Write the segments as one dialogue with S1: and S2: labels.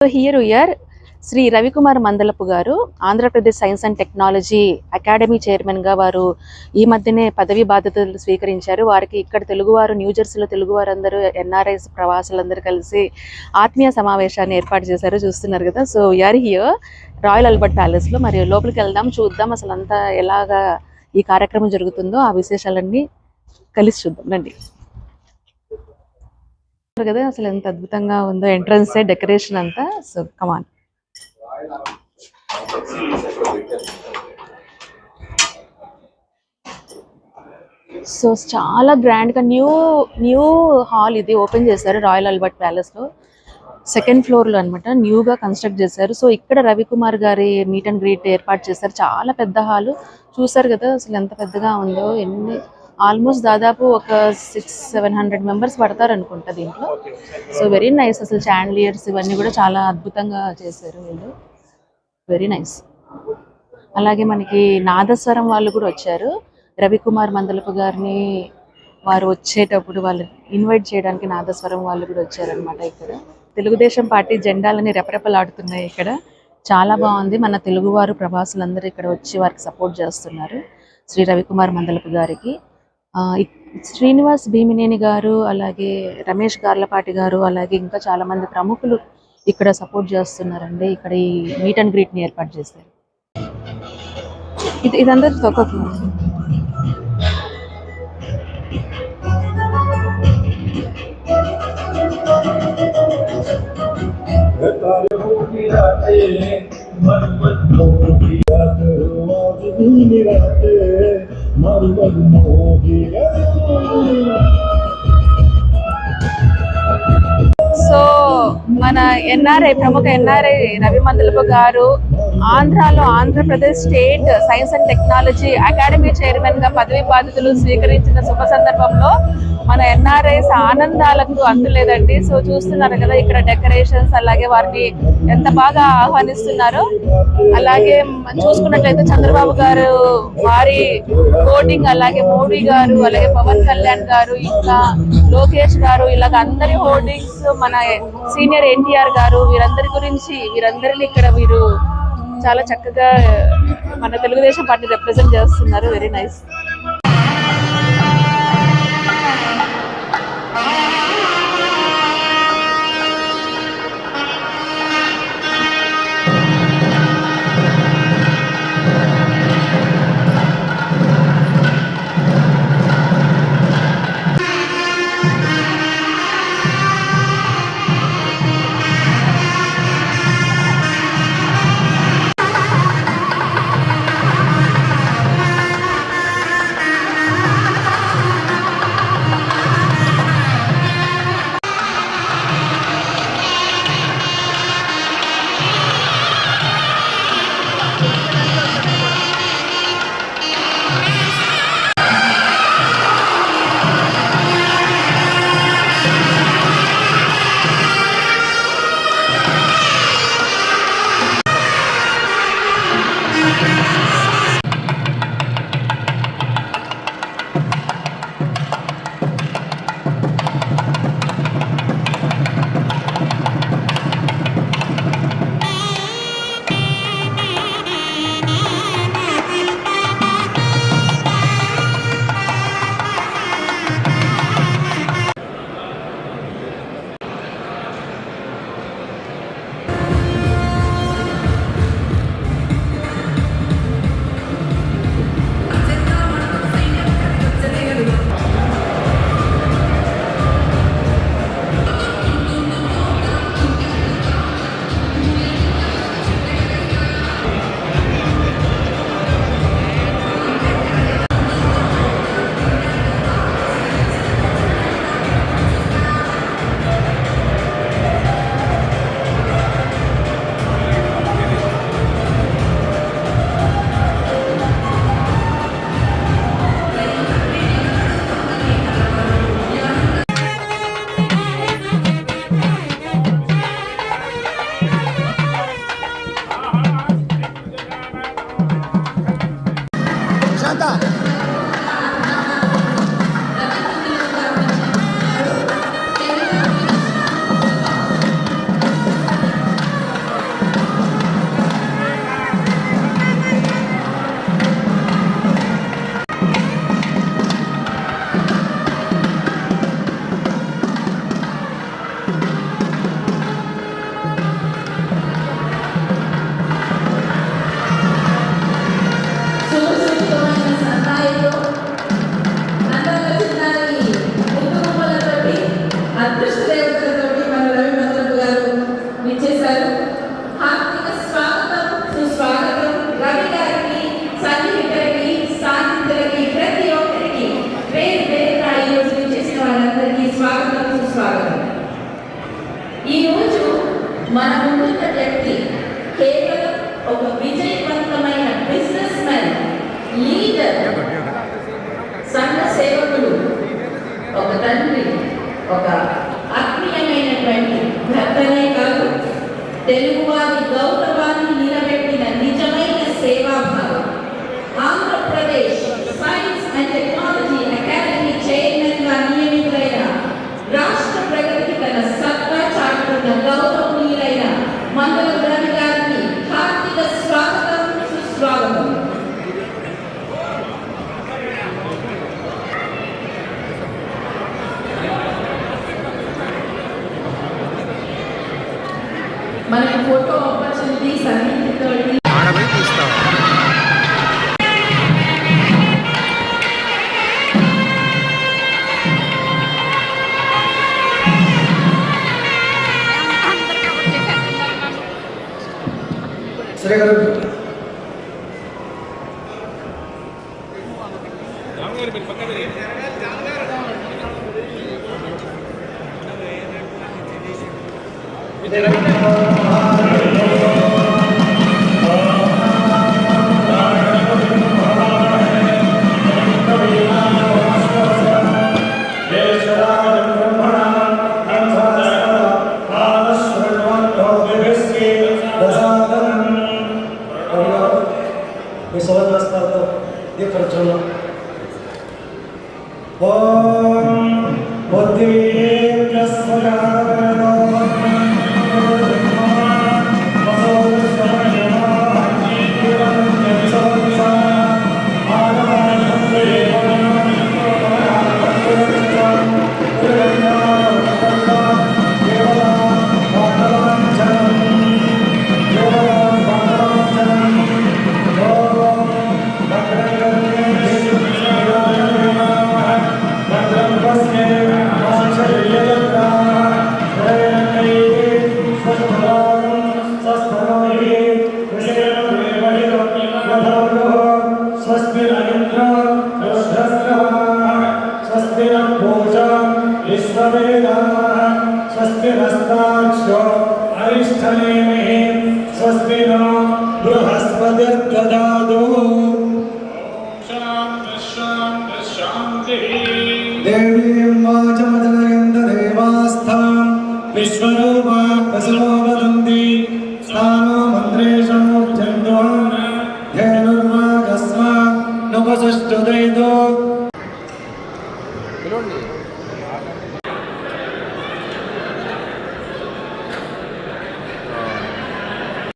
S1: So here we are, Shri Ravikumar Mandalapu గారు Andhra Pradesh science and technology academy chairman గా వారు ఈ మధ్యనే పదవి బాధ్యతలు స్వీకరించారు. వారికి ఇక్కడ తెలుగువారు న్యూజెర్సీలో తెలుగువారు అందరూ ఎన్ఆర్ఐస్ ప్రవాసులందరూ కలిసి ఆత్మీయ సమావేశాన్ని ఏర్పాటు చేశారు. చూస్తున్నారు కదా. So we are here Royal Albert Palace లో. మరి లోపలికి వెళ్దాం, చూద్దాం అసలు అంతా ఎలాగా ఈ కార్యక్రమం జరుగుతుందో ఆ విశేషాలన్నీ కలిసి చూద్దాం రండి కదా. అసలు ఎంత అద్భుతంగా ఉందో ఎంట్రన్స్ డెకరేషన్ అంతా. సో కమాన్. సో చాలా గ్రాండ్ గా న్యూ హాల్ ఇది ఓపెన్ చేశారు రాయల్ ఆల్బర్ట్ ప్యాలెస్ లో. సెకండ్ ఫ్లోర్ లో అనమాట న్యూగా కన్స్ట్రక్ట్ చేశారు. సో ఇక్కడ రవికుమార్ గారి మీట్ అండ్ గ్రీట్ ఏర్పాటు చేశారు. చాలా పెద్ద హాల్ చూసారు కదా. అసలు ఎంత పెద్దగా ఉందో. ఆల్మోస్ట్ దాదాపు ఒక 600-700 మెంబర్స్ పడతారు అనుకుంటా దీంట్లో. So very nice. అసలు చాండ్లియర్స్ ఇవన్నీ కూడా చాలా అద్భుతంగా చేశారు వీళ్ళు. Very nice. అలాగే మనకి నాదస్వరం వాళ్ళు కూడా వచ్చారు. రవికుమార్ మందలపు గారిని వారు వచ్చేటప్పుడు వాళ్ళు ఇన్వైట్ చేయడానికి నాదస్వరం వాళ్ళు కూడా వచ్చారనమాట. ఇక్కడ తెలుగుదేశం పార్టీ జెండాలని రెపరెపలాడుతున్నాయి ఇక్కడ. చాలా బాగుంది. మన తెలుగువారు ప్రవాసులందరూ ఇక్కడ వచ్చి వారికి సపోర్ట్ చేస్తున్నారు శ్రీ రవికుమార్ మందలపు గారికి. శ్రీనివాస్ భీమినేని గారు, అలాగే రమేష్ గార్లపాటి గారు, అలాగే ఇంకా చాలా మంది ప్రముఖులు ఇక్కడ సపోర్ట్ చేస్తున్నారండి. ఇక్కడ ఈ మీట్ అండ్ గ్రీట్ ని ఏర్పాటు చేశారు. ఇదంతా సో మన ప్రముఖ ఎన్ఆర్ఐ రవి మందలపు గారు Andhra Pradesh state science and technology academy chairman గా పదవి బాధ్యతలు స్వీకరించిన శుభ సందర్భంలో మన ఎన్ఆర్ఐస్ ఆనందాలకు అంతులేదండి. సో చూస్తున్నారు కదా ఇక్కడ డెకరేషన్స్, అలాగే వారిని ఎంత బాగా ఆహ్వానిస్తున్నారు. అలాగే చూసుకున్నట్లయితే చంద్రబాబు గారు వారి హోర్డింగ్, అలాగే మోడీ గారు, అలాగే పవన్ కళ్యాణ్ గారు, ఇంకా లోకేష్ గారు, ఇలాగ అందరి హోర్డింగ్స్, మన సీనియర్ ఎన్టీఆర్ గారు, వీరందరిని ఇక్కడ వీరు చాలా చక్కగా మన తెలుగుదేశం పార్టీ రిప్రజెంట్ చేస్తున్నారు. Very nice.
S2: ఉన్నత వ్యక్తి కేవలం ఒక విజయవంతమైన బిజినెస్ మ్యాన్, లీడర్, సంఘ సేవకుడు, ఒక తండ్రి, ఒక ఆత్మీయమైనటువంటి భర్తనే కాదు, తెలుగువారి గౌరవాన్ని నిలబెట్టిన నిజమైన సేవాభావం. Andhra Pradesh science and technology academy chairman గా నియమితులైన, రాష్ట్ర ప్రగతికి తన సత్తా చాటుతున్న గౌరవనీయులైన మండల రవి గారికి హార్దిక స్వాగతం, సుస్వాగతం. మనకి ఫోటో ఆపర్చునిటీస్ అన్నింటితో
S3: సరే గారు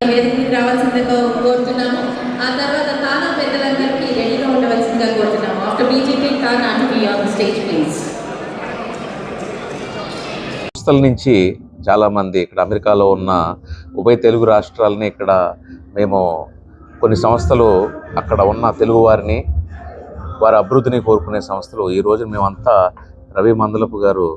S2: వేదికకి రావాల్సిందిగా కోరుతున్నాము. ఆ తర్వాత తానా పెద్దలందరికీ రెడీగా ఉండవలసిందిగా కోరుతున్నాము. After BJP TANA to be on stage please.
S4: సంస్థల నుంచి చాలామంది ఇక్కడ అమెరికాలో ఉన్న ఉభయ తెలుగు రాష్ట్రాలని ఇక్కడ మేము కొన్ని సంస్థలు అక్కడ ఉన్న తెలుగు వారిని వారి అభివృద్ధిని కోరుకునే సంస్థలు ఈరోజు మేమంతా రవి మందలపు గారు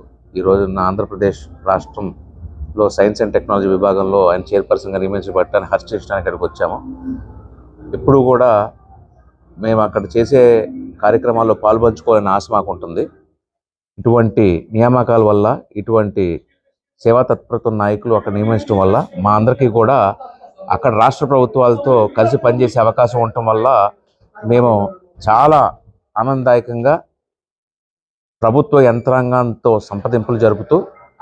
S4: ఈరోజు ఆంధ్రప్రదేశ్ రాష్ట్రంలో సైన్స్ అండ్ టెక్నాలజీ విభాగంలో ఆయన చైర్పర్సన్గా నియమించబట్టాన్ని హర్షించడానికి ఇక్కడికి వచ్చాము. ఎప్పుడు కూడా మేము అక్కడ చేసే కార్యక్రమాల్లో పాల్పంచుకోవాలని ఆశ మాకు ఉంటుంది. ఇటువంటి నియామకాల వల్ల, ఇటువంటి సేవా తత్పరత నాయకులు అక్కడ నియమించడం వల్ల మా అందరికీ కూడా అక్కడ రాష్ట్ర ప్రభుత్వాలతో కలిసి పనిచేసే అవకాశం ఉండటం వల్ల మేము చాలా ఆనందదాయకంగా ప్రభుత్వ యంత్రాంగంతో సంప్రదింపులు జరుపుతూ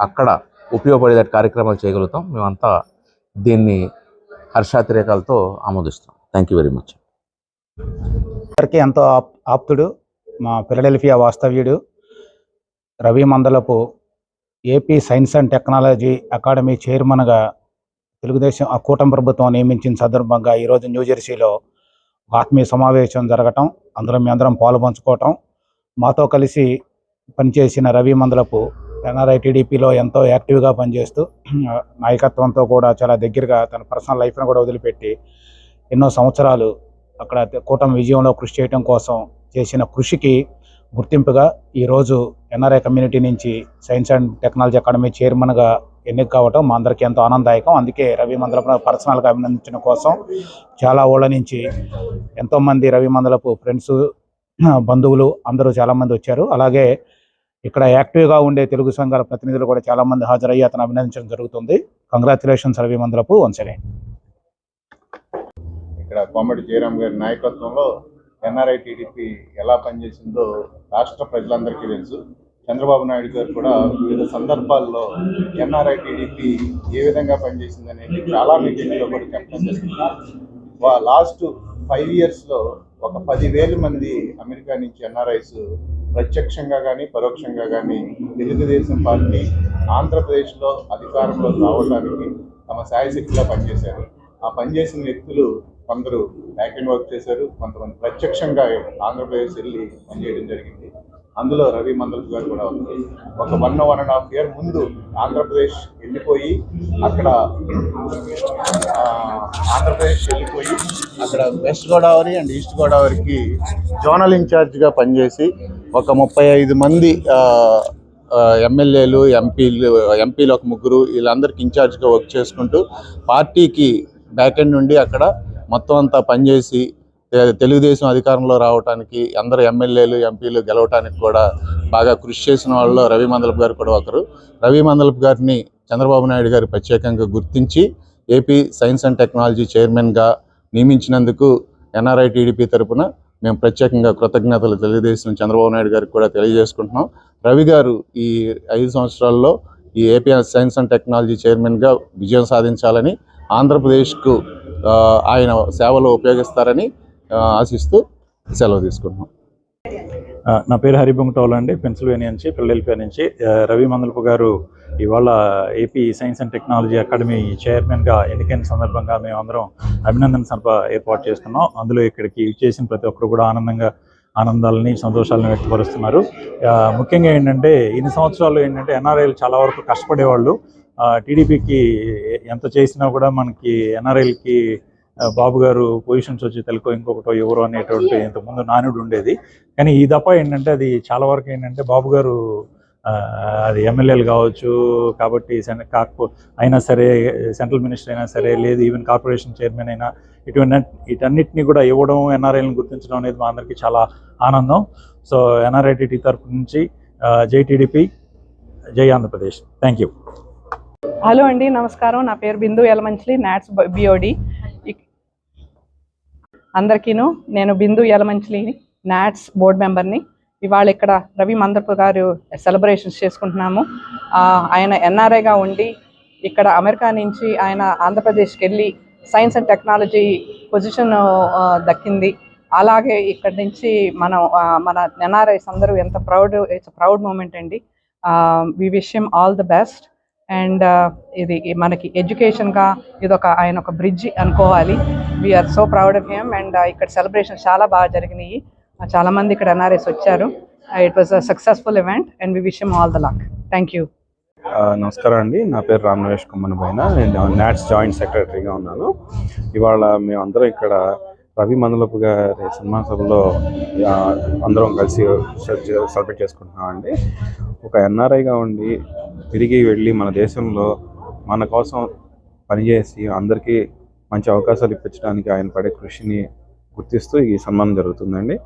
S4: అక్కడ ఉపయోగపడే కార్యక్రమాలు చేయగలుగుతాం. మేమంతా దీన్ని హర్షాతిరేకాలతో ఆమోదిస్తాం. Thank you very much.
S5: అందరికీ ఎంతో ఆప్తుడు, మా ఫిలడెల్ఫియా వాస్తవ్యుడు Ravi Mandalapu AP science and technology academy చైర్మన్గా తెలుగుదేశం కూటమి ప్రభుత్వం నియమించిన సందర్భంగా ఈరోజు న్యూజెర్సీలో ఆత్మీయ సమావేశం జరగటం, అందులో మీ అందరం పాలుపంచుకోవటం, మాతో కలిసి పనిచేసిన రవి మందలపు ఎన్ఆర్ఐ టీడీపీలో ఎంతో యాక్టివ్గా పనిచేస్తూ నాయకత్వంతో కూడా చాలా దగ్గరగా తన పర్సనల్ లైఫ్ను కూడా వదిలిపెట్టి ఎన్నో సంవత్సరాలు అక్కడ కూటమి విజయంలో కృషి చేయడం కోసం చేసిన కృషికి గుర్తింపుగా ఈరోజు ఎన్ఆర్ఐ కమ్యూనిటీ నుంచి సైన్స్ అండ్ టెక్నాలజీ అకాడమీ చైర్మన్గా ఎన్నిక కావటం మా అందరికీ ఎంతో ఆనందదాయకం. అందుకే రవి మందలపు పర్సనల్గా అభినందించడం కోసం చాలా ఊళ్ళ నుంచి ఎంతోమంది రవి మందలపు ఫ్రెండ్స్, బంధువులు అందరూ చాలామంది వచ్చారు. అలాగే ఇక్కడ యాక్టివ్గా ఉండే తెలుగు సంఘాల ప్రతినిధులు కూడా చాలామంది హాజరయ్యి అతను అభినందించడం జరుగుతుంది. Congratulations Ravi Mandalapu once again.
S3: ఇక్కడ కోమటి జయరాం గారి నాయకత్వంలో ఎన్ఆర్ఐ టీడీపీ ఎలా పనిచేసిందో రాష్ట్ర ప్రజలందరికీ తెలుసు. చంద్రబాబు నాయుడు గారు కూడా వివిధ సందర్భాల్లో ఎన్ఆర్ఐ టీడీపీ ఏ విధంగా పనిచేసింది అనేది చాలా మీటింగ్లో కూడా చెప్పడం జరిగింది. లాస్ట్ 5 yearsలో ఒక 10,000 మంది అమెరికా నుంచి ఎన్ఆర్ఐస్ ప్రత్యక్షంగా కానీ పరోక్షంగా కానీ తెలుగుదేశం పార్టీ ఆంధ్రప్రదేశ్లో అధికారంలో రావడానికి తమ శాయశక్తిలో పనిచేశారు. ఆ పనిచేసిన వ్యక్తులు కొందరు బ్యాక్ అండ్ వర్క్ చేశారు, కొంతమంది ప్రత్యక్షంగా ఆంధ్రప్రదేశ్ వెళ్ళి పనిచేయడం జరిగింది. అందులో రవి మందలపు గారు కూడా ఉంది. ఒక 1.5 year ముందు ఆంధ్రప్రదేశ్ వెళ్ళిపోయి అక్కడ వెస్ట్ గోదావరి అండ్ ఈస్ట్ గోదావరికి జోనల్ ఇన్ఛార్జ్గా పనిచేసి ఒక 35 మంది ఎమ్మెల్యేలు ఎంపీలు ఒక 3 వీళ్ళందరికీ ఇన్ఛార్జ్గా వర్క్ చేసుకుంటూ పార్టీకి బ్యాక్ ఎండ్ నుండి అక్కడ మొత్తం అంతా పనిచేసి తెలుగుదేశం అధికారంలో రావడానికి అందరు ఎమ్మెల్యేలు ఎంపీలు గెలవటానికి కూడా బాగా కృషి చేసిన వాళ్ళలో రవి మందలపు గారు కూడా ఒకరు. రవి మందలపు గారిని చంద్రబాబు నాయుడు గారు ప్రత్యేకంగా గుర్తించి ఏపీ సైన్స్ అండ్ టెక్నాలజీ చైర్మన్గా నియమించినందుకు ఎన్ఆర్ఐ టీడీపీ తరఫున మేము ప్రత్యేకంగా కృతజ్ఞతలు తెలుగుదేశం చంద్రబాబు నాయుడు గారికి కూడా తెలియజేసుకుంటున్నాం. రవి గారు ఈ 5 సంవత్సరాల్లో ఈ ఏపీ సైన్స్ అండ్ టెక్నాలజీ చైర్మన్గా విజయం సాధించాలని, ఆంధ్రప్రదేశ్కు ఆయన సేవలు ఉపయోగిస్తారని ఆశిస్తూ సెలవు తీసుకుంటున్నాం.
S6: నా పేరు హరిబొంగటోల్ అండి, పెన్సిల్వేనియా నుంచి, ఫిలడెల్ఫియా నుంచి. రవి మందలపు గారు ఇవాళ AP science and technology academy చైర్మన్గా ఎన్నికైన సందర్భంగా మేము అందరం అభినందన సభ ఏర్పాటు చేసుకున్నాం. అందులో ఇక్కడికి చేసిన ప్రతి ఒక్కరు కూడా ఆనందాలని సంతోషాలను వ్యక్తపరుస్తున్నారు. ముఖ్యంగా ఏంటంటే ఇన్ని సంవత్సరాలు ఏంటంటే ఎన్ఆర్ఐలు చాలా వరకు కష్టపడేవాళ్ళు. టీడీపీకి ఎంత చేసినా కూడా మనకి ఎన్ఆర్ఐలకి బాబు గారు పొజిషన్స్ వచ్చి తెలుకో ఇంకొకటో ఎవరో అనేటువంటి ఇంతకుముందు నానుడు ఉండేది. కానీ ఈ దఫా ఏంటంటే అది చాలా వరకు ఏంటంటే బాబు గారు అది ఎమ్మెల్యేలు కావచ్చు కాబట్టి అయినా సరే, సెంట్రల్ మినిస్టర్ అయినా సరే, లేదు ఈవెన్ కార్పొరేషన్ చైర్మన్ అయినా వీటన్నిటిని కూడా ఇవ్వడం, ఎన్ఆర్ఐలను గుర్తించడం అనేది మా అందరికీ చాలా ఆనందం. సో ఎన్ఆర్ఐటీటీ తరఫు నుంచి జై టీడీపీ, జై ఆంధ్రప్రదేశ్. Thank you.
S7: హలో అండి, నమస్కారం. నా పేరు బిందు యలమంచిలి, నాట్స్ బిఓడి. అందరికీను నేను బిందు యలమంచిలి, నాట్స్ బోర్డు మెంబర్ని. ఇవాళ ఇక్కడ రవి మందలపు గారు సెలబ్రేషన్స్ చేసుకుంటున్నాము. ఆయన ఎన్ఆర్ఐగా ఉండి ఇక్కడ అమెరికా నుంచి ఆయన ఆంధ్రప్రదేశ్కి వెళ్ళి సైన్స్ అండ్ టెక్నాలజీ పొజిషన్ దక్కింది. అలాగే ఇక్కడి నుంచి మన ఎన్ఆర్ఐస్ అందరూ ఎంత ఇట్స్ ప్రౌడ్ మూమెంట్ అండి. We wish him all the best. And ఇది మనకి ఎడ్యుకేషన్గా ఆయన ఒక బ్రిడ్జ్ అనుకోవాలి. We are so proud of him. And ఇక్కడ సెలబ్రేషన్స్ చాలా బాగా జరిగినాయి. చాలా మంది ఇక్కడ ఎన్ఆర్ఐస్ వచ్చారు. It was a successful event and we wish him all the luck. Thank you.
S8: నమస్కారం అండి, నా పేరు రామనవేష్ కొమ్మనబోయిన, నేను నాట్స్ జాయింట్ సెక్రటరీగా ఉన్నాను. ఇవాళ మేమందరం ఇక్కడ రవి మందలపు గారి సన్మాన సభలో అందరం కలిసి సెలబ్రేట్ చేసుకుంటున్నామండి. ఒక ఎన్ఆర్ఐగా ఉండి తిరిగి వెళ్ళి మన దేశంలో మన కోసం పనిచేసి అందరికీ మంచి అవకాశాలు ఇప్పించడానికి ఆయన పడే కృషిని గుర్తిస్తూ ఈ సన్మానం జరుగుతుందండి.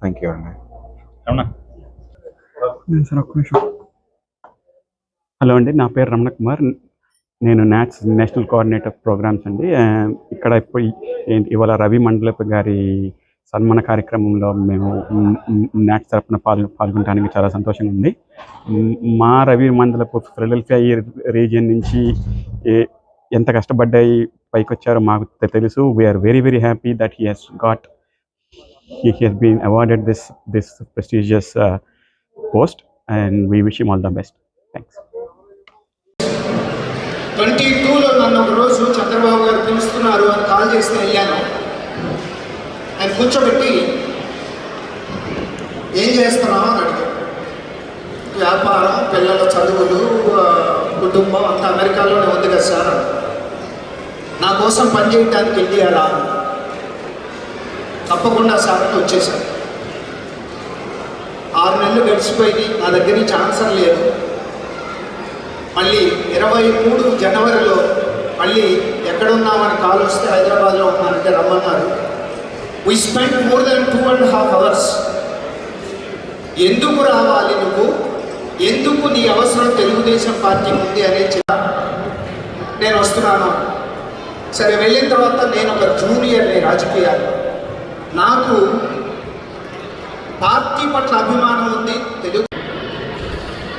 S8: థ్యాంక్ యూ అండి.
S9: హలో అండి, నా పేరు రమణ కుమార్, నేను నాట్స్ నేషనల్ కోఆర్డినేటర్ ప్రోగ్రామ్స్ అండి. ఇక్కడ ఇవాళ రవి మండలపు గారి సన్మాన కార్యక్రమంలో మేము నాట్స్ తరఫున పాల్గొనడానికి చాలా సంతోషంగా ఉంది. మా రవి మండలపు ఫిలడెల్ఫియా రీజియన్ నుంచి ఎంత కష్టపడ్డాయి పైకి వచ్చారో మాకు తెలుసు. We are very very happy that he has been awarded this prestigious post and we wish him all the best. Thanks.
S10: 22లో నన్ను ఒక రోజు చంద్రబాబు గారు పిలుస్తున్నారు అని కాల్ చేస్తే వెళ్ళాను. ఆయన కూర్చోబెట్టి ఏం చేస్తున్నావు అని అడిగారు. వ్యాపారం, పిల్లల చదువులు, కుటుంబం అంతా అమెరికాలోనే ఉంది కదా సార్, నా కోసం పనిచేయడానికి ఇండియాలా? తప్పకుండా సార్ అని వచ్చేసాను. 6 నెలలు గడిచిపోయింది, నా దగ్గర నుంచి ఆన్సర్ లేదు. మళ్ళీ 23 జనవరిలో మళ్ళీ ఎక్కడున్నామని కాల్ వస్తే హైదరాబాద్లో ఉన్నానంటే రమ్మన్నారు. We spend more than 2.5 hours. ఎందుకు రావాలి నువ్వు, ఎందుకు నీ అవసరం తెలుగుదేశం పార్టీ ఉంది అనేది నేను వస్తున్నాను. సరే, వెళ్ళిన తర్వాత నేను ఒక జూనియర్ని రాజకీయాల్లో. నాకు పార్టీ పట్ల అభిమానం ఉంది. తెలుగు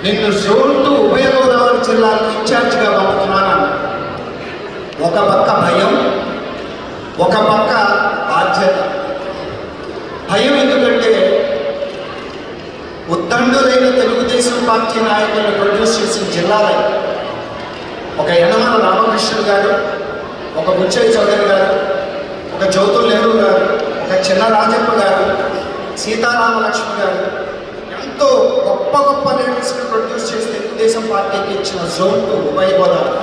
S10: నిన్ను జోన్ 2 ఉభయ గోదావరి జిల్లాలకు ఇన్ఛార్జిగా పంపుతున్నాను. ఒక పక్క భయం, ఒక పక్క బాధ్యత. భయం ఎందుకంటే ఉద్దండులైన తెలుగుదేశం పార్టీ నాయకులను ప్రొడ్యూస్ చేసిన జిల్లాలై ఒక యనమల రామకృష్ణ గారు, ఒక బుచ్చయ్య చౌదరి గారు, ఒక జ్యోతుల్ నెహ్రూ గారు, ఒక చిన్న రాజప్ప గారు, సీతారామ లక్ష్మి గారు, ఎంతో గొప్ప గొప్ప లీడర్స్ని ప్రొడ్యూస్ చేసి తెలుగుదేశం పార్టీకి ఇచ్చిన జోన్ 2 ఉభయ గోదావరి.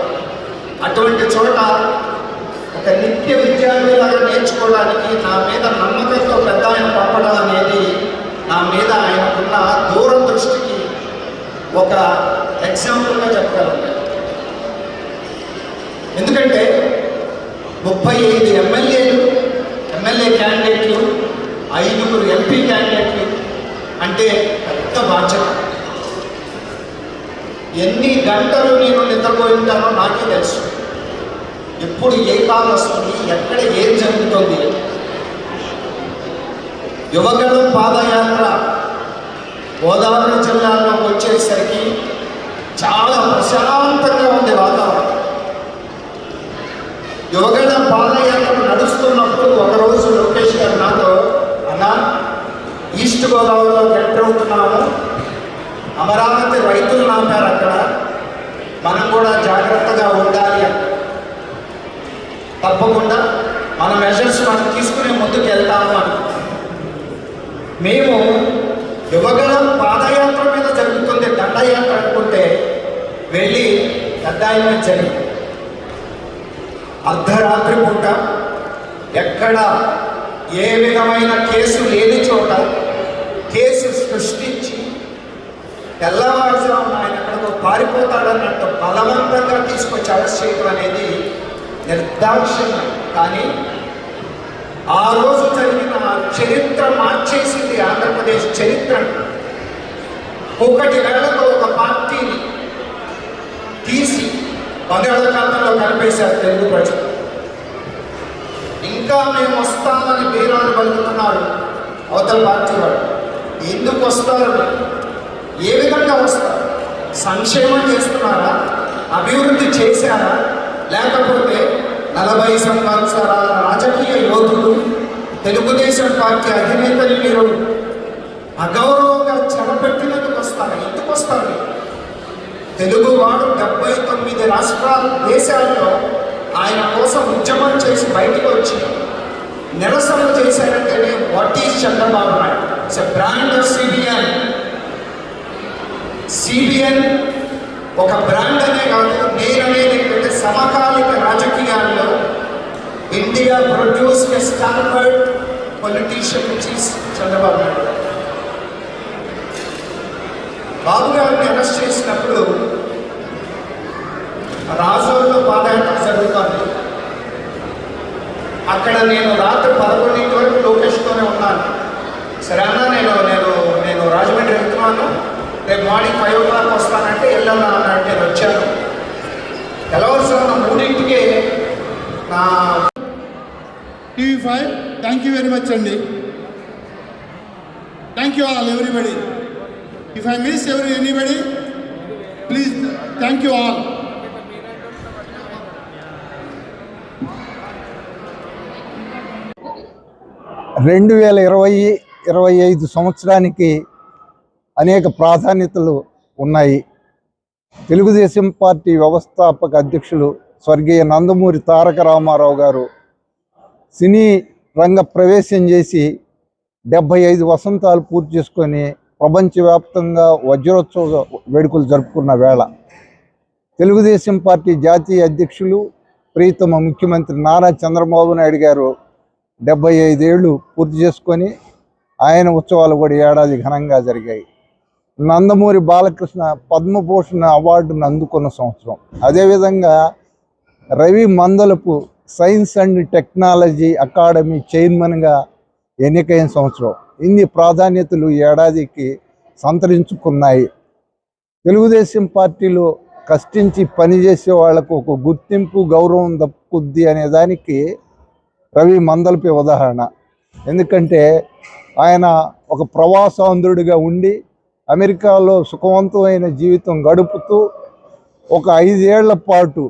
S10: అటువంటి చోట ఒక నిత్య విద్యార్థిలాగా నేర్చుకోవడానికి నా మీద నమ్మకంతో పెద్ద ఆయన పంపడం అనేది నా మీద ఆయనకున్న దూరదృష్టికి ఒక ఎగ్జాంపుల్గా చెప్పగలను. ఎందుకంటే 35 ఎమ్మెల్యే క్యాండిడేట్లు, 5 ఎంపీ క్యాండిడేట్లు అంటే పెద్ద బాధ్యత. ఎన్ని గంటలు నేను నిద్రపోయి ఉంటానో నాకే తెలుసు. ఎప్పుడు ఏ కాలం వస్తుంది, ఎక్కడ ఏం జరుగుతుంది. యువగళం పాదయాత్ర గోదావరి జిల్లాలోకి వచ్చేసరికి చాలా ప్రశాంతంగా ఉంది వాతావరణం. యువగళ పాదయాత్ర నడుస్తున్నప్పుడు ఒకరోజు లోకేష్ గారు నాతో, అన్నా ఈస్ట్ గోదావరిలో ఎంటర్ అవుతున్నాము, అమరావతి రైతులు నాపారు అక్కడ, మనం కూడా జాగ్రత్తగా ఉండాలి అని. తప్పకుండా మన మెజర్స్ మనం తీసుకునే ముందుకు వెళ్తాము అని. మేము యువగళం పాదయాత్ర మీద జరుగుతుంది దండయాత్ర అనుకుంటే వెళ్ళి పెద్దాయన జరిగింది. అర్ధరాత్రి పూట ఎక్కడ ఏ విధమైన కేసు లేని చోట కేసు సృష్టించి తెల్లవారుజామున ఆయన ఎక్కడికో పారిపోతాడన్నట్టు బలవంతంగా తీసుకొచ్చి అరెస్ట్ చేయడం అనేది నిర్దాక్షిణ్యం. కానీ ఆ రోజు జరిగిన చరిత్ర మార్చేసింది ఆంధ్రప్రదేశ్ చరిత్రను. 1 వేళతో ఒక పార్టీని తీసి బంగాళాఖాతంలో కలిపేశారు తెలుగు ప్రజలు. ఇంకా మేము వస్తామని బీరాలు పలుకుతున్నారు అవతల పార్టీ వాళ్ళు. ఎందుకు వస్తారు? ఏ విధంగా వస్తారు? సంక్షేమం చేస్తున్నారా? అభివృద్ధి చేశారా? లేకపోతే 40 సంవత్సరాల రాజకీయ యోధులు తెలుగుదేశం పార్టీ అధినేతని మీరు అగౌరవంగా చెరపెట్టినందుకు వస్తారు? ఎందుకు వస్తారు? తెలుగువాడు 79 దేశాల్లో ఆయన కోసం ఉద్యమం చేసి బయటకు వచ్చి నిరసన చేశారంటేనే what is Chandrababu Naidu? It's a brand of CBN ఒక బ్రాండ్ అనే కాదు, నేననేది ఏంటంటే సమకాలిక రాజకీయాల్లో India produced a standard politician which is Chandrababu Naidu. Babu గారిని అరెస్ట్ చేసినప్పుడు రాజోల్లో పాదయాత్ర జరుగుతుంది. అక్కడ నేను రాత్రి 11 వరకు లోకేష్తోనే ఉన్నాను. సరే అన్న, నేను రాజమండ్రి వెళ్తున్నాను, రేపు మార్నింగ్ 5 o'clock వస్తానంటే వెళ్ళాను అన్నట్టు నేను వచ్చాను. తెల్లవారుజామున 3ంటికే నా
S11: TV5, thank you very much అండి. Thank you all everybody. If I miss anybody, please thank you all.
S12: రెండు 2025 సంవత్సరానికి అనేక ప్రాధాన్యతలు ఉన్నాయి. తెలుగుదేశం పార్టీ వ్యవస్థాపక అధ్యక్షులు స్వర్గీయ నందమూరి తారక రామారావు గారు సినీ రంగ ప్రవేశం చేసి 75 వసంతాలు పూర్తి చేసుకొని ప్రపంచవ్యాప్తంగా వజ్రోత్సవ వేడుకలు జరుపుకున్న వేళ తెలుగుదేశం పార్టీ జాతీయ అధ్యక్షులు ప్రీతమ ముఖ్యమంత్రి నారా చంద్రబాబు నాయుడు గారు 75 ఏళ్ళు పూర్తి చేసుకొని ఆయన ఉత్సవాలు కూడా ఏడాది ఘనంగా జరిగాయి. నందమూరి బాలకృష్ణ పద్మభూషణ అవార్డును అందుకున్న సంవత్సరం, అదేవిధంగా Ravi Mandalapu science and technology academy చైర్మన్గా ఎన్నికైన సంవత్సరం. ఇన్ని ప్రాధాన్యతలు ఏడాదికి సంతరించుకున్నాయి. తెలుగుదేశం పార్టీలో కష్టించి పనిచేసే వాళ్ళకు ఒక గుర్తింపు గౌరవం దక్కుద్ది అనే దానికి రవి మందలపై ఉదాహరణ. ఎందుకంటే ఆయన ఒక ప్రవాసాంధ్రుడిగా ఉండి అమెరికాలో సుఖవంతమైన జీవితం గడుపుతూ ఒక 5 ఏళ్ల పాటు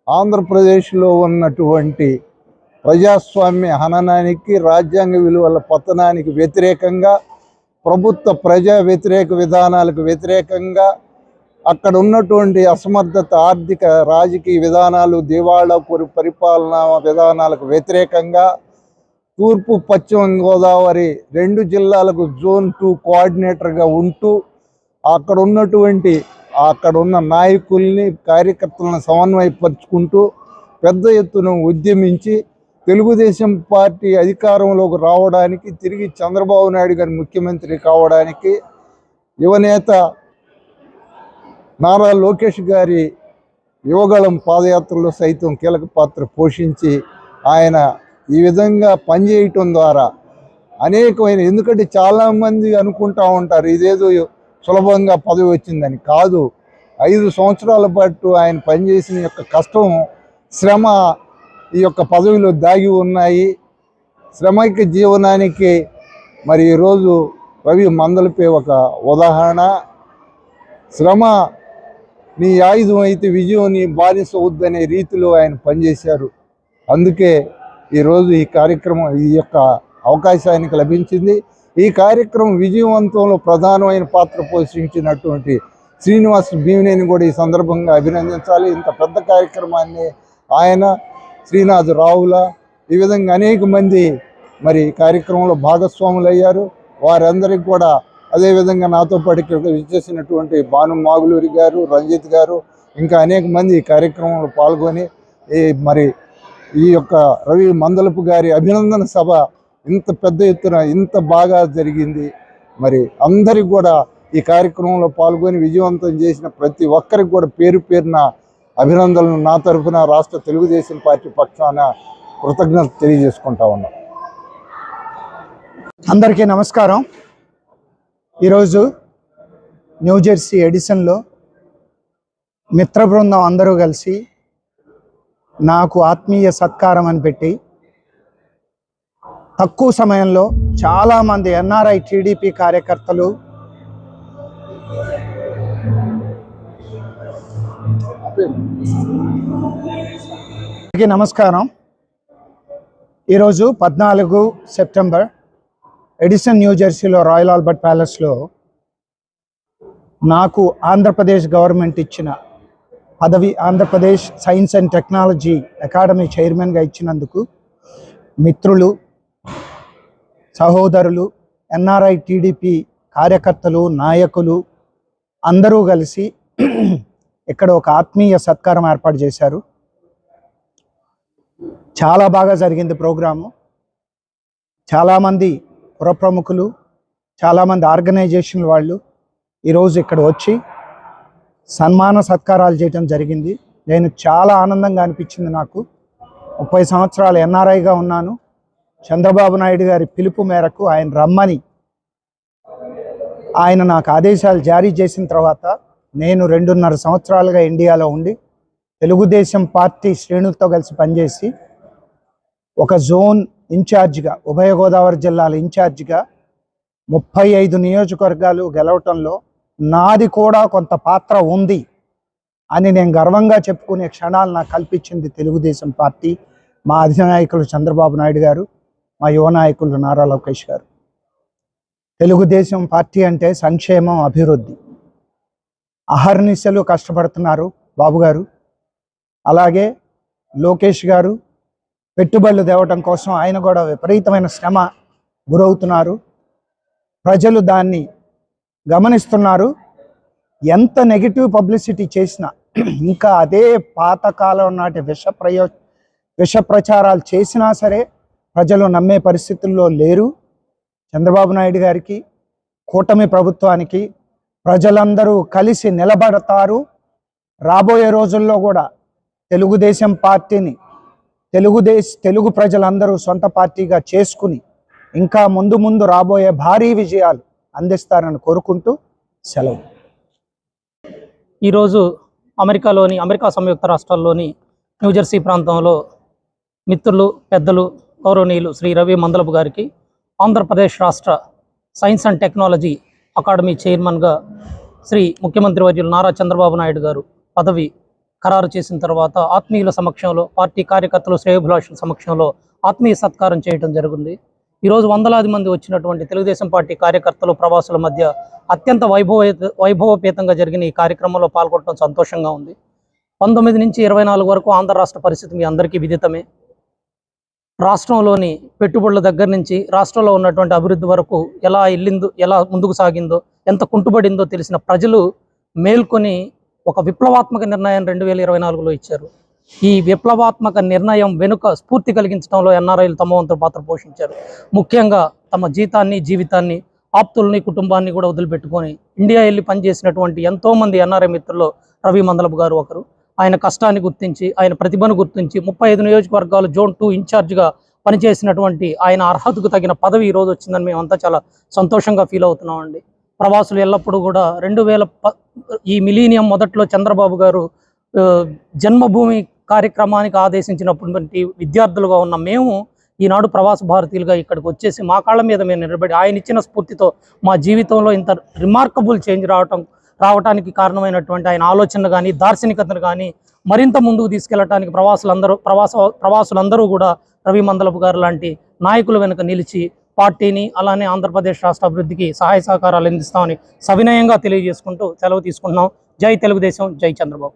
S12: ఆంధ్రప్రదేశ్లో ఉన్నటువంటి ప్రజాస్వామ్య హననానికి, రాజ్యాంగ విలువల పతనానికి వ్యతిరేకంగా, ప్రభుత్వ ప్రజా వ్యతిరేక విధానాలకు వ్యతిరేకంగా, అక్కడ ఉన్నటువంటి అసమర్థత, ఆర్థిక రాజకీయ విధానాలు, దివాళా పరిపాలనా విధానాలకు వ్యతిరేకంగా తూర్పు పశ్చిమ గోదావరి 2 జిల్లాలకు జోన్ 2 కోఆర్డినేటర్గా ఉంటూ అక్కడ ఉన్న నాయకుల్ని, కార్యకర్తలను సమన్వయపరుచుకుంటూ పెద్ద ఎత్తున ఉద్యమించి తెలుగుదేశం పార్టీ అధికారంలోకి రావడానికి, తిరిగి చంద్రబాబు నాయుడు గారు ముఖ్యమంత్రి కావడానికి యువనేత నారా లోకేష్ గారి యువగళం పాదయాత్రలో సైతం కీలక పాత్ర పోషించి ఆయన ఈ విధంగా పనిచేయటం ద్వారా అనేకమైన, ఎందుకంటే చాలామంది అనుకుంటూ ఉంటారు ఇదేదో సులభంగా పదవి వచ్చిందని. కాదు, 5 సంవత్సరాల పాటు ఆయన పనిచేసిన యొక్క కష్టం, శ్రమ ఈ యొక్క పదవిలో దాగి ఉన్నాయి. శ్రమిక జీవనానికి మరి ఈరోజు రవి మందలపై ఒక ఉదాహరణ. శ్రమ నీ ఆయుధం అయితే విజయం నీ బానిస అవుద్దనే రీతిలో ఆయన పనిచేశారు. అందుకే ఈరోజు ఈ కార్యక్రమం, ఈ యొక్క అవకాశానికి లభించింది. ఈ కార్యక్రమం విజయవంతంలో ప్రధానమైన పాత్ర పోషించినటువంటి శ్రీనివాస్ భీమినేని కూడా ఈ సందర్భంగా అభినందించాలి. ఇంత పెద్ద కార్యక్రమాన్ని ఆయన, శ్రీనాథ్ రావుల, ఈ విధంగా అనేక మంది మరి కార్యక్రమంలో భాగస్వాములు అయ్యారు. వారందరికీ కూడా అదేవిధంగా నాతో పాటు ఇక్కడ విచ్చేసినటువంటి భాను మాగులూరి గారు, రంజిత్ గారు, ఇంకా అనేక మంది ఈ కార్యక్రమంలో పాల్గొని మరి ఈ యొక్క రవి మందలపు గారి అభినందన సభ ఇంత పెద్ద ఎత్తున ఇంత బాగా జరిగింది. మరి అందరికి కూడా ఈ కార్యక్రమంలో పాల్గొని విజయవంతం చేసిన ప్రతి ఒక్కరికి కూడా పేరు పేరున అభినందనలు నా తరఫున రాష్ట్ర తెలుగుదేశం పార్టీ పక్షాన కృతజ్ఞత తెలియజేసుకుంటా ఉన్నాం.
S13: అందరికీ నమస్కారం. ఈరోజు న్యూజెర్సీ ఎడిసన్లో మిత్ర బృందం అందరూ కలిసి నాకు ఆత్మీయ సత్కారం అని పెట్టి తక్కువ సమయంలో చాలామంది ఎన్ఆర్ఐ టీడీపీ కార్యకర్తలు, నమస్కారం. ఈరోజు 14 సెప్టెంబర్ ఎడిసన్ న్యూజెర్సీలో రాయల్ ఆల్బర్ట్ ప్యాలెస్లో నాకు ఆంధ్రప్రదేశ్ గవర్నమెంట్ ఇచ్చిన పదవి, Andhra Pradesh science and technology academy చైర్మన్గా ఇచ్చినందుకు మిత్రులు, సహోదరులు, ఎన్ఆర్ఐ టీడీపీ కార్యకర్తలు, నాయకులు అందరూ కలిసి ఇక్కడ ఒక ఆత్మీయ సత్కారం ఏర్పాటు చేశారు. చాలా బాగా జరిగింది ప్రోగ్రాము. చాలామంది పురప్రముఖులు, చాలామంది ఆర్గనైజేషన్ వాళ్ళు ఈరోజు ఇక్కడ వచ్చి సన్మాన సత్కారాలు చేయడం జరిగింది. నేను చాలా ఆనందంగా అనిపించింది. నాకు 30 సంవత్సరాలు ఎన్ఆర్ఐగా ఉన్నాను. చంద్రబాబు నాయుడు గారి పిలుపు మేరకు ఆయన రమ్మని ఆయన నాకు ఆదేశాలు జారీ చేసిన తర్వాత నేను 2.5 సంవత్సరాలుగా ఇండియాలో ఉండి తెలుగుదేశం పార్టీ శ్రేణులతో కలిసి పనిచేసి ఒక జోన్ ఇన్ఛార్జిగా, ఉభయ గోదావరి జిల్లాల ఇన్ఛార్జిగా 35 నియోజకవర్గాలు గెలవటంలో నాది కూడా కొంత పాత్ర ఉంది అని నేను గర్వంగా చెప్పుకునే క్షణాలు నాకు కల్పించింది తెలుగుదేశం పార్టీ, మా అధినాయకులు చంద్రబాబు నాయుడు గారు, మా యువ నాయకులు నారా లోకేష్ గారు. తెలుగుదేశం పార్టీ అంటే సంక్షేమం, అభివృద్ధి. అహర్నిశలు కష్టపడుతున్నారు బాబు గారు. అలాగే లోకేష్ గారు పెట్టుబడులు తేవటం కోసం ఆయన కూడా విపరీతమైన శ్రమ గురవుతున్నారు. ప్రజలు దాన్ని గమనిస్తున్నారు. ఎంత నెగిటివ్ పబ్లిసిటీ చేసినా, ఇంకా అదే పాతకాలం నాటి విష ప్రచారాలు చేసినా సరే ప్రజలు నమ్మే పరిస్థితుల్లో లేరు. చంద్రబాబు నాయుడు గారికి, కూటమి ప్రభుత్వానికి ప్రజలందరూ కలిసి నిలబడతారు. రాబోయే రోజుల్లో కూడా తెలుగుదేశం పార్టీని తెలుగు ప్రజలందరూ సొంత పార్టీగా చేసుకుని ఇంకా ముందు రాబోయే భారీ విజయాలు అందిస్తారని కోరుకుంటూ సెలవు.
S14: ఈరోజు అమెరికా సంయుక్త రాష్ట్రాల్లోని న్యూజెర్సీ ప్రాంతంలో మిత్రులు, పెద్దలు, గౌరవనీయులు శ్రీ రవి మందలపు గారికి ఆంధ్రప్రదేశ్ రాష్ట్ర సైన్స్ అండ్ టెక్నాలజీ అకాడమీ చైర్మన్గా శ్రీ ముఖ్యమంత్రి వర్యులు నారా చంద్రబాబు నాయుడు గారు పదవి ఖరారు చేసిన తర్వాత ఆత్మీయుల సమక్షంలో, పార్టీ కార్యకర్తలు, శ్రేయోభిలాషుల సమక్షంలో ఆత్మీయ సత్కారం చేయడం జరిగింది. ఈరోజు వందలాది మంది వచ్చినటువంటి తెలుగుదేశం పార్టీ కార్యకర్తలు, ప్రవాసుల మధ్య అత్యంత వైభవపేతంగా జరిగిన ఈ కార్యక్రమంలో పాల్గొనడం సంతోషంగా ఉంది. 19 నుంచి 24 వరకు ఆంధ్ర రాష్ట్ర పరిస్థితి మీ అందరికీ విదితమే. రాష్ట్రంలోని పెట్టుబడుల దగ్గర నుంచి రాష్ట్రంలో ఉన్నటువంటి అభివృద్ధి వరకు ఎలా ముందుకు సాగిందో, ఎంత కుంటుపడిందో తెలిసిన ప్రజలు మేల్కొని ఒక విప్లవాత్మక నిర్ణయం 2024లో ఇచ్చారు. ఈ విప్లవాత్మక నిర్ణయం వెనుక స్ఫూర్తి కలిగించడంలో ఎన్ఆర్ఐలు తమ వంతు పాత్ర పోషించారు. ముఖ్యంగా తమ జీవితాన్ని, ఆప్తుల్ని, కుటుంబాన్ని కూడా వదిలిపెట్టుకొని ఇండియా వెళ్ళి పనిచేసినటువంటి ఎంతోమంది ఎన్ఆర్ఐ మిత్రుల్లో రవి మందలపు గారు ఒకరు. ఆయన కష్టాన్ని గుర్తించి, ఆయన ప్రతిభను గుర్తించి 35 నియోజకవర్గాలు జోన్ 2 ఇన్ఛార్జిగా పనిచేసినటువంటి ఆయన అర్హతకు తగిన పదవి ఈరోజు వచ్చిందని మేమంతా చాలా సంతోషంగా ఫీల్ అవుతున్నామండి. ప్రవాసులు ఎల్లప్పుడూ కూడా 2000 ఈ మిలీనియం మొదట్లో చంద్రబాబు గారు జన్మభూమి కార్యక్రమానికి ఆదేశించినటువంటి విద్యార్థులుగా ఉన్న మేము ఈనాడు ప్రవాస భారతీయులుగా ఇక్కడికి వచ్చేసి మా కాళ్ళ మీద మేము నిలబడి ఆయన ఇచ్చిన స్ఫూర్తితో మా జీవితంలో ఇంత రిమార్కబుల్ చేంజ్ రావటానికి కారణమైనటువంటి ఆయన ఆలోచనలు కానీ, దార్శనికతను కానీ మరింత ముందుకు తీసుకెళ్లడానికి ప్రవాసులందరూ కూడా రవి మందలపు గారు లాంటి నాయకుల వెనుక నిలిచి పార్టీని, అలానే ఆంధ్రప్రదేశ్ రాష్ట్ర అభివృద్ధికి సహాయ సహకారాలు అందిస్తామని సవినయంగా తెలియజేసుకుంటూ సెలవు తీసుకుంటున్నాం. జై తెలుగుదేశం, జై చంద్రబాబు.